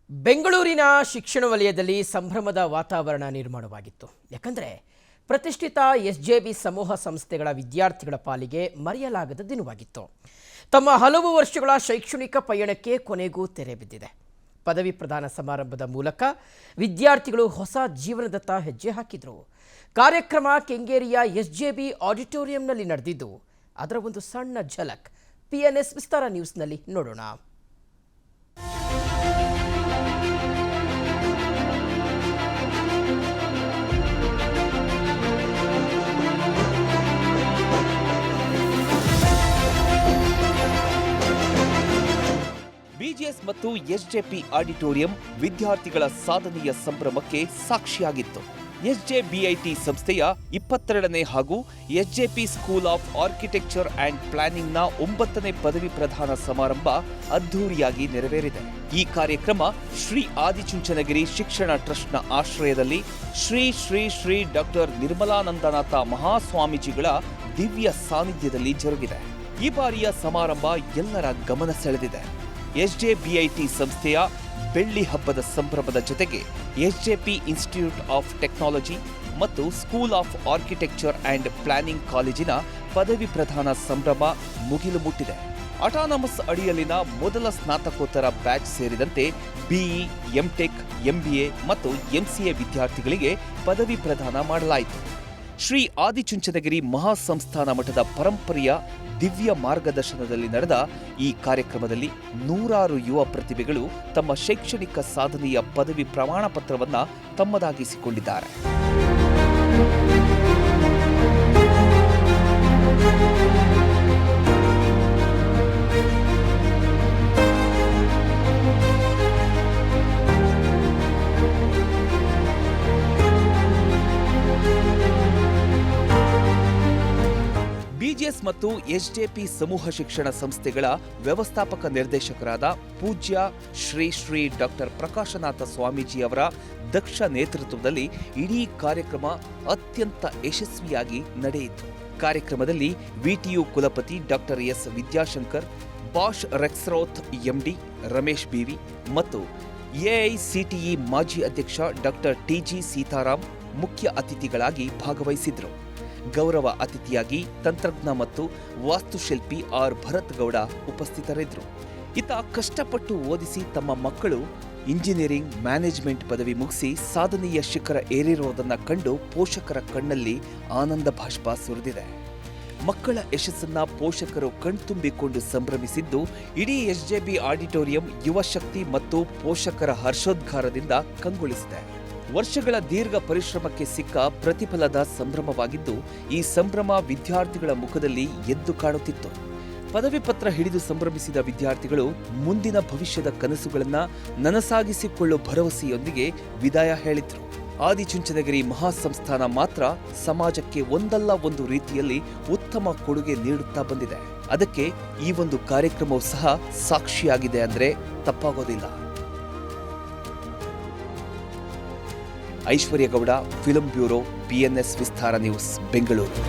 ಬೆಂಗಳೂರಿನ ಶಿಕ್ಷಣ ವಲಯದಲ್ಲಿ ಸಂಭ್ರಮದ ವಾತಾವರಣ ನಿರ್ಮಾಣವಾಗಿತ್ತು. ಯಾಕಂದರೆ ಪ್ರತಿಷ್ಠಿತ ಎಸ್ಜೆಬಿ ಸಮೂಹ ಸಂಸ್ಥೆಗಳ ವಿದ್ಯಾರ್ಥಿಗಳ ಪಾಲಿಗೆ ಮರೆಯಲಾಗದ ದಿನವಾಗಿತ್ತು. ತಮ್ಮ ಹಲವು ವರ್ಷಗಳ ಶೈಕ್ಷಣಿಕ ಪಯಣಕ್ಕೆ ಕೊನೆಗೂ ತೆರೆ ಬಿದ್ದಿದೆ. ಪದವಿ ಪ್ರದಾನ ಸಮಾರಂಭದ ಮೂಲಕ ವಿದ್ಯಾರ್ಥಿಗಳು ಹೊಸ ಜೀವನದತ್ತ ಹೆಜ್ಜೆ ಹಾಕಿದರು. ಕಾರ್ಯಕ್ರಮ ಕೆಂಗೇರಿಯ ಎಸ್ಜೆಬಿ ಆಡಿಟೋರಿಯಂನಲ್ಲಿ ನಡೆದಿದ್ದು. ಅದರ ಒಂದು ಸಣ್ಣ ಝಲಕ್ PNS ವಿಸ್ತಾರ ನ್ಯೂಸ್ನಲ್ಲಿ ನೋಡೋಣ. BGS ಮತ್ತು SJP ಆಡಿಟೋರಿಯಂ ವಿದ್ಯಾರ್ಥಿಗಳ ಸಾಧನೆಯ ಸಂಭ್ರಮಕ್ಕೆ ಸಾಕ್ಷಿಯಾಗಿತ್ತು. SJBIT ಸಂಸ್ಥೆಯ 22ನೇ ಹಾಗೂ SJP school of architecture and ಪ್ಲಾನಿಂಗ್ನ 9ನೇ ಪದವಿ ಪ್ರದಾನ ಸಮಾರಂಭ ಅದ್ಧೂರಿಯಾಗಿ ನೆರವೇರಿದೆ. ಈ ಕಾರ್ಯಕ್ರಮ ಶ್ರೀ ಆದಿಚುಂಚನಗಿರಿ ಶಿಕ್ಷಣ ಟ್ರಸ್ಟ್ನ ಆಶ್ರಯದಲ್ಲಿ ಶ್ರೀ ಶ್ರೀ ಶ್ರೀ ಡಾಕ್ಟರ್ ನಿರ್ಮಲಾನಂದನಾಥ ಮಹಾಸ್ವಾಮೀಜಿಗಳ ದಿವ್ಯ ಸಾನ್ನಿಧ್ಯದಲ್ಲಿ ಜರುಗಿದೆ. ಈ ಬಾರಿಯ ಸಮಾರಂಭ ಎಲ್ಲರ ಗಮನ ಸೆಳೆದಿದೆ. SJBIT ಸಂಸ್ಥೆಯ ಬೆಳ್ಳಿ ಹಬ್ಬದ ಸಂಭ್ರಮದ ಜೊತೆಗೆ SJP ಇನ್ಸ್ಟಿಟ್ಯೂಟ್ ಆಫ್ ಟೆಕ್ನಾಲಜಿ ಮತ್ತು school of architecture and planning ಕಾಲೇಜಿನ ಪದವಿ ಪ್ರದಾನ ಸಂಭ್ರಮ ಮುಗಿಲು ಮುಟ್ಟಿದೆ. ಅಟಾನಮಸ್ ಅಡಿಯಲ್ಲಿನ ಮೊದಲ ಸ್ನಾತಕೋತ್ತರ ಬ್ಯಾಚ್ ಸೇರಿದಂತೆ BE, MTech, MBA ಮತ್ತು MCA ವಿದ್ಯಾರ್ಥಿಗಳಿಗೆ ಪದವಿ ಪ್ರದಾನ ಮಾಡಲಾಯಿತು. ಶ್ರೀ ಆದಿಚುಂಚನಗಿರಿ ಮಹಾಸಂಸ್ಥಾನ ಮಠದ ಪರಂಪರೆಯ ದಿವ್ಯ ಮಾರ್ಗದರ್ಶನದಲ್ಲಿ ನಡೆದ ಈ ಕಾರ್ಯಕ್ರಮದಲ್ಲಿ ನೂರಾರು ಯುವ ಪ್ರತಿಭೆಗಳು ತಮ್ಮ ಶೈಕ್ಷಣಿಕ ಸಾಧನೆಯ ಪದವಿ ಪ್ರಮಾಣ ಪತ್ರವನ್ನು ತಮ್ಮದಾಗಿಸಿಕೊಂಡಿದ್ದಾರೆ. BGS ಮತ್ತು SJP ಸಮೂಹ ಶಿಕ್ಷಣ ಸಂಸ್ಥೆಗಳ ವ್ಯವಸ್ಥಾಪಕ ನಿರ್ದೇಶಕರಾದ ಪೂಜ್ಯ ಶ್ರೀ ಶ್ರೀ ಡಾಕ್ಟರ್ ಪ್ರಕಾಶನಾಥ ಸ್ವಾಮೀಜಿ ಅವರ ದಕ್ಷ ನೇತೃತ್ವದಲ್ಲಿ ಇಡೀ ಕಾರ್ಯಕ್ರಮ ಅತ್ಯಂತ ಯಶಸ್ವಿಯಾಗಿ ನಡೆಯಿತು. ಕಾರ್ಯಕ್ರಮದಲ್ಲಿ VTU ಕುಲಪತಿ doctor S Vidyashankar, Bosch Rexroth MD Ramesh BV ಮತ್ತು AICTE ಮಾಜಿ ಅಧ್ಯಕ್ಷ ಡಾಕ್ಟರ್ TG ಸೀತಾರಾಮ್ ಮುಖ್ಯ ಅತಿಥಿಗಳಾಗಿ ಭಾಗವಹಿಸಿದ್ರು. ಗೌರವ ಅತಿಥಿಯಾಗಿ ತಂತ್ರಜ್ಞ ಮತ್ತು ವಾಸ್ತುಶಿಲ್ಪಿ R ಭರತ್ ಗೌಡ ಉಪಸ್ಥಿತರಿದ್ದರು. ಇತ್ತ ಕಷ್ಟಪಟ್ಟು ಓದಿಸಿ ತಮ್ಮ ಮಕ್ಕಳು ಇಂಜಿನಿಯರಿಂಗ್, ಮ್ಯಾನೇಜ್ಮೆಂಟ್ ಪದವಿ ಮುಗಿಸಿ ಸಾಧನೆಯ ಶಿಖರ ಏರಿರುವುದನ್ನು ಕಂಡು ಪೋಷಕರ ಕಣ್ಣಲ್ಲಿ ಆನಂದ ಬಾಷ್ಪ ಸುರಿದಿದೆ. ಮಕ್ಕಳ ಯಶಸ್ಸನ್ನ ಪೋಷಕರು ಕಣ್ತುಂಬಿಕೊಂಡು ಸಂಭ್ರಮಿಸಿದ್ದು ಇಡೀ SJB ಆಡಿಟೋರಿಯಂ ಯುವಶಕ್ತಿ ಮತ್ತು ಪೋಷಕರ ಹರ್ಷೋದ್ಗಾರದಿಂದ ಕಂಗೊಳಿಸಿದೆ. ವರ್ಷಗಳ ದೀರ್ಘ ಪರಿಶ್ರಮಕ್ಕೆ ಸಿಕ್ಕ ಪ್ರತಿಫಲದ ಸಂಭ್ರಮವಾಗಿದ್ದು ಈ ಸಂಭ್ರಮ ವಿದ್ಯಾರ್ಥಿಗಳ ಮುಖದಲ್ಲಿ ಎದ್ದು ಕಾಣುತ್ತಿತ್ತು. ಪದವಿ ಪತ್ರ ಹಿಡಿದು ಸಂಭ್ರಮಿಸಿದ ವಿದ್ಯಾರ್ಥಿಗಳು ಮುಂದಿನ ಭವಿಷ್ಯದ ಕನಸುಗಳನ್ನು ನನಸಾಗಿಸಿಕೊಳ್ಳುವ ಭರವಸೆಯೊಂದಿಗೆ ವಿದಾಯ ಹೇಳಿದ್ರು. ಆದಿಚುಂಚನಗಿರಿ ಮಹಾಸಂಸ್ಥಾನ ಮಾತ್ರ ಸಮಾಜಕ್ಕೆ ಒಂದಲ್ಲ ಒಂದು ರೀತಿಯಲ್ಲಿ ಉತ್ತಮ ಕೊಡುಗೆ ನೀಡುತ್ತಾ ಬಂದಿದೆ. ಅದಕ್ಕೆ ಈ ಒಂದು ಕಾರ್ಯಕ್ರಮವೂ ಸಹ ಸಾಕ್ಷಿಯಾಗಿದೆ ಅಂದರೆ ತಪ್ಪಾಗೋದಿಲ್ಲ. ಐಶ್ವರ್ಯ ಗೌಡ, ಫಿಲ್ಮ್ ಬ್ಯೂರೋ, PNS ವಿಸ್ತಾರ ನ್ಯೂಸ್, ಬೆಂಗಳೂರು.